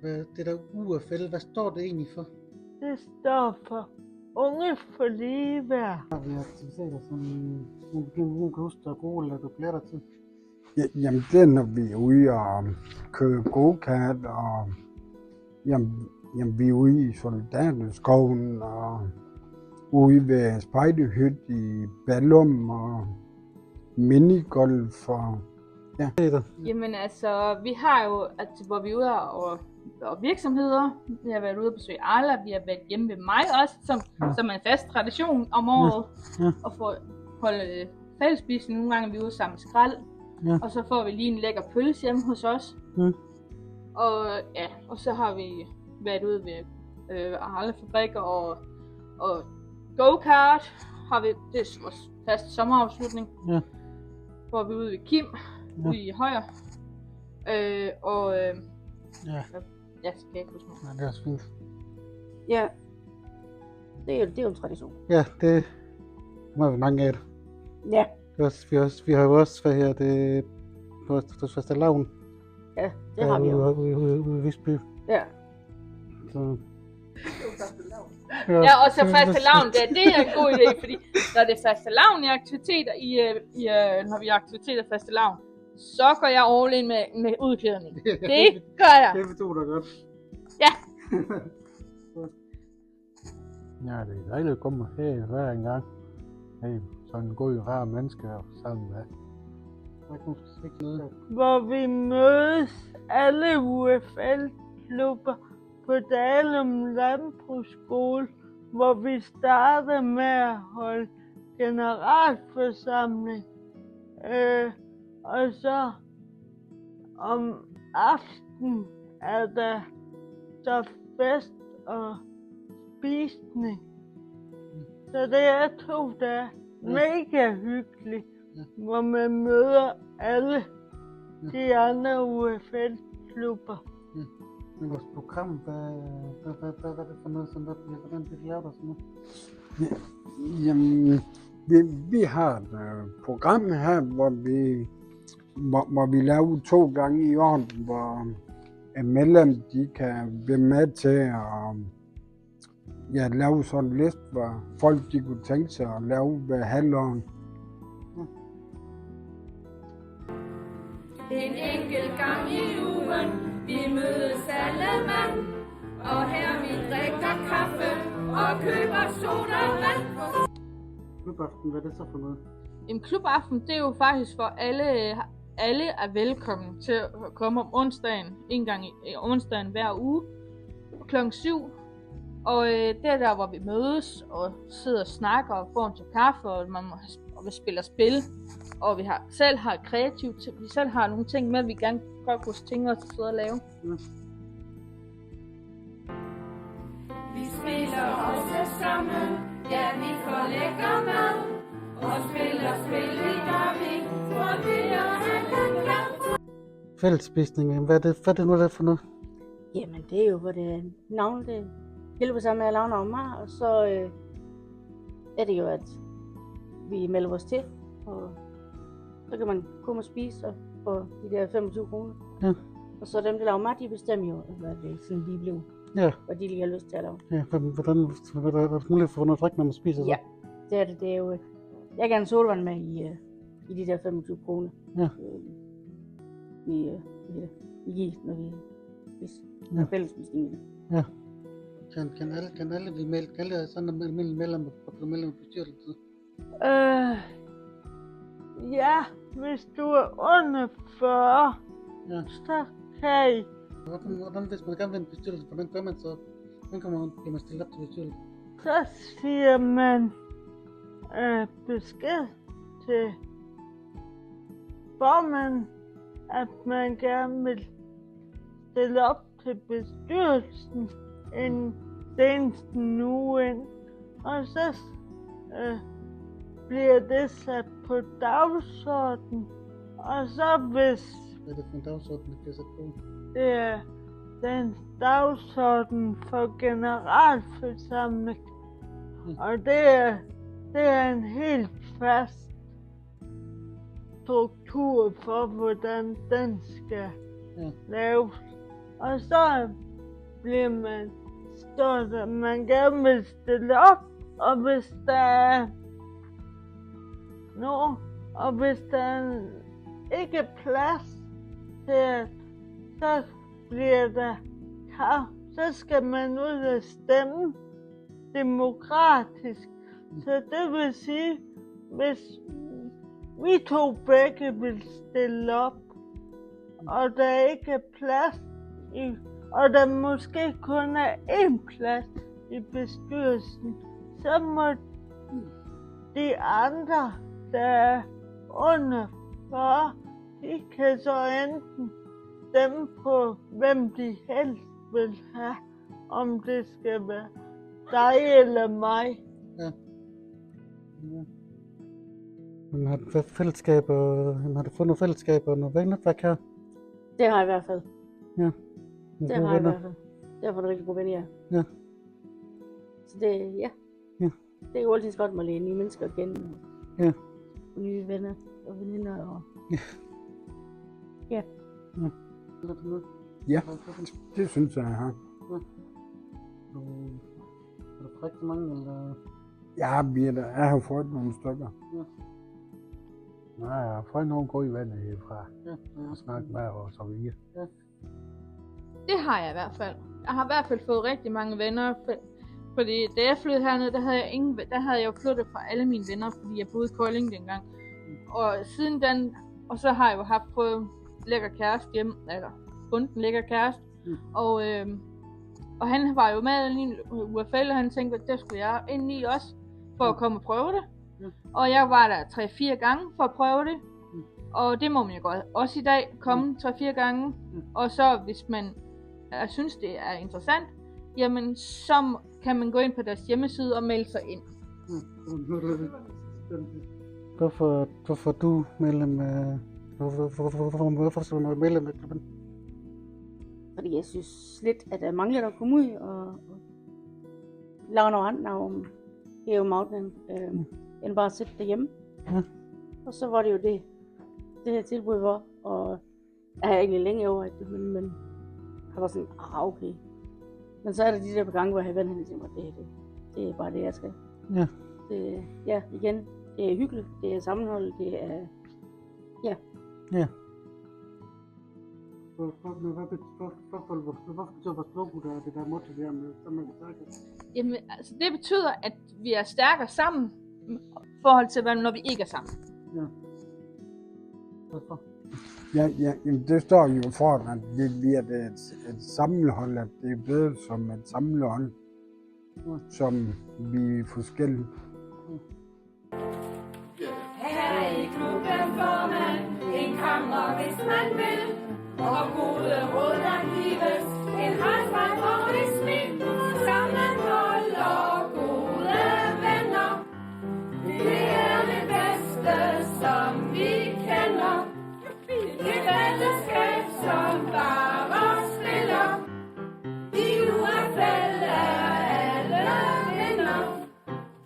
Det der UFL, hvad står det egentlig for? Det står for Unge for Ligeværd. Har vi aktiviteter, som du kan huske, der er gode, eller du glæder dig til? Jamen, det er, når vi er ude og køre go-kart, og jamen, vi er ude i Soldaterskoven, og ude ved Spejderhyt i Ballum, og minigolf, og ja. Jamen altså, vi har jo, hvor vi er ude og virksomheder. Vi har været ude og besøge Arla, vi har været hjemme ved mig også, som er en fast tradition om året. Og holde fællesspisning. Nogle gange er vi ude sammen med skrald. Og så får vi lige en lækker pølse hjemme hos os. Og så har vi været ude ved Arla-fabrikker og go-kart. Det er vores faste sommerafslutning. Hvor vi er ude ved Kim, ude i Højer. Jeg skal ikke huske noget. Nej, det er også fint. Ja, det er jo en tradition. Ja, det må vi mange af det. Ja. Vi har jo også, på fastelavn. Ja, det har vi jo. Ude i Visby. Ja. Så. Ja, og så fastelavn, det er en god idé, fordi når det er fastelavn i aktiviteter, når vi har aktiviteter fastelavn, så går jeg all in med udklædning. Det gør jeg. Det forstod du godt. Ja. Ja, det er dejligt at komme her hver en gang. Hey, sådan en god, rar menneske sammen med. Hvor vi mødes alle UFL-klubber på Dalum Landbrugsskole, hvor vi starter med at holde generalforsamling. Og så om aftenen er der så fest og spisning. Så det er 2 dage. Mega hyggeligt, hvor man møder alle de andre UFL-klubber. Men vores program, hvad er det for noget, hvordan det laver der sådan noget? Jamen, vi har et program her, hvor vi laver 2 gange i år, hvor medlem de kan være med til at lave sådan en liste, hvor folk de kunne tænke sig at lave ved halvåret. En enkelt gang i ugen, vi mødes alle mand, og her vi drikker kaffe og køber sodavand. Klubaften, hvad er det så for noget? En klubaften, det er jo faktisk for alle er velkommen til at komme om onsdagen, en gang i onsdagen hver uge, kl. 7. Og det er der, hvor vi mødes og sidder og snakker og får en til kaffe, og vi spiller spil. Og vi selv har kreativt, vi selv har nogle ting med, vi gerne godt kunne tænke os at sidde og lave. Vi spiller også sammen, ja vi får lækker mad. Og spiller spil, det gør vi, for det er alle glad. Fællesspisning, hvad er det nu der for noget? Jamen, det er jo, hvor det er navnet, det hjælper sammen med at lave noget mad, og så er det jo, at vi melder os til, og så kan man komme og spise og få de der 25 kroner. Ja. Og så dem, der laver mad, de bestemmer jo, hvad det sådan lige blev, hvad de lige har lyst til at lave. Ja, hvordan er der mulighed for noget drik, når man spiser så? Ja, det er det. Det er jo, jeg gerne solvand med i de der 25 kroner. Ja. Vi giver, når vi spiser fællesspisning. Ja. Kan alle blive meldt? Kan alle sådan almindelige medlemmer på bestyrelsen? Ja, hvis du er under 40, så kan I. Hvordan hvis man gerne vil en bestyrelse, hvordan gør man så? Hvordan bliver man stillet op til bestyrelsen? Så siger man besked til formanden, at man gerne vil stille op til bestyrelsen en seneste uge ind. Og så bliver det sat på dagsordenen. Og så hvis Hvad er det for en dagsorden, der bliver sat på? det er den dagsorden for generalforsamling. Og det er en helt fast struktur for, hvordan den skal laves. Og så bliver man står der, man gerne vil stille op, og hvis der er og hvis der ikke er plads til det, så bliver der så skal man ud og stemme demokratisk. Så det vil sige, hvis vi to begge vil stille op, og der ikke er plads, og der måske kun er én plads i bestyrelsen, så må de andre, der er under 40, de kan så enten stemme på, hvem de helst vil have, om det skal være dig eller mig. Ja. Men har du fællesskaber, har du fundet fællesskaber og noget vennetværk her? Det har jeg i hvert fald. Ja. Det har jeg i hvert fald. Det har fået rigtig gode venner, ja. Ja. Så det, ja. Ja. Det er jo altid godt at lære nye mennesker at kende. Ja. Og nye venner og veninder og... Ja. Ja. Ja. Ja, det synes jeg, jeg har. Er du rigtig mange, eller? Ja, jeg har fået nogle stykker. Ja. Nej, jeg har fået nogle gode venner herfra. Ja. Og snakke med og så videre. Ja. Det har jeg i hvert fald. Jeg har i hvert fald fået rigtig mange venner, fordi da jeg flyttede herned, der havde jeg jo flyttet fra alle mine venner, fordi jeg boede i Kolding dengang. Og siden den, og så har jeg jo fået lækker kæreste hjemme, eller fundet en lækker kæreste. Og han var jo med i en UFL, og han tænkte, at det skulle jeg ind i også, for at komme og prøve det. Og jeg var der 3-4 gange for at prøve det. Og det må man jo godt også i dag komme 3-4 gange. Og så hvis man synes det er interessant, jamen så kan man gå ind på deres hjemmeside og melde sig ind. Hvorfor du medlem af... Hvorfor skal du medlem af klubben? Fordi jeg synes lidt, at der mangler at komme ud og lave noget andet om Geo Mountain, end bare at sidde derhjemme. Ja. Og så var det jo det her tilbud var, og jeg har egentlig længe over det, men jeg var sådan, okay. Men så er der de der på gange, hvor jeg har vendt hen og tænkt mig, det er bare det, jeg skal. Ja. Ja, igen, det er hyggeligt, det er sammenhold, det er, ja. Ja. Hvorfor betyder vores logo der, det der motto der med, så man kan stærke? Jamen, altså det betyder, at vi er stærkere sammen, i forhold til, når vi ikke er sammen. Ja. Hvorfor? Ja, jamen, det står jo for, at vi er et sammenhold, at det er blevet som et sammenhold, som vi er forskellige. Her i klubben får man en kammer, hvis man vil, og gode råd at give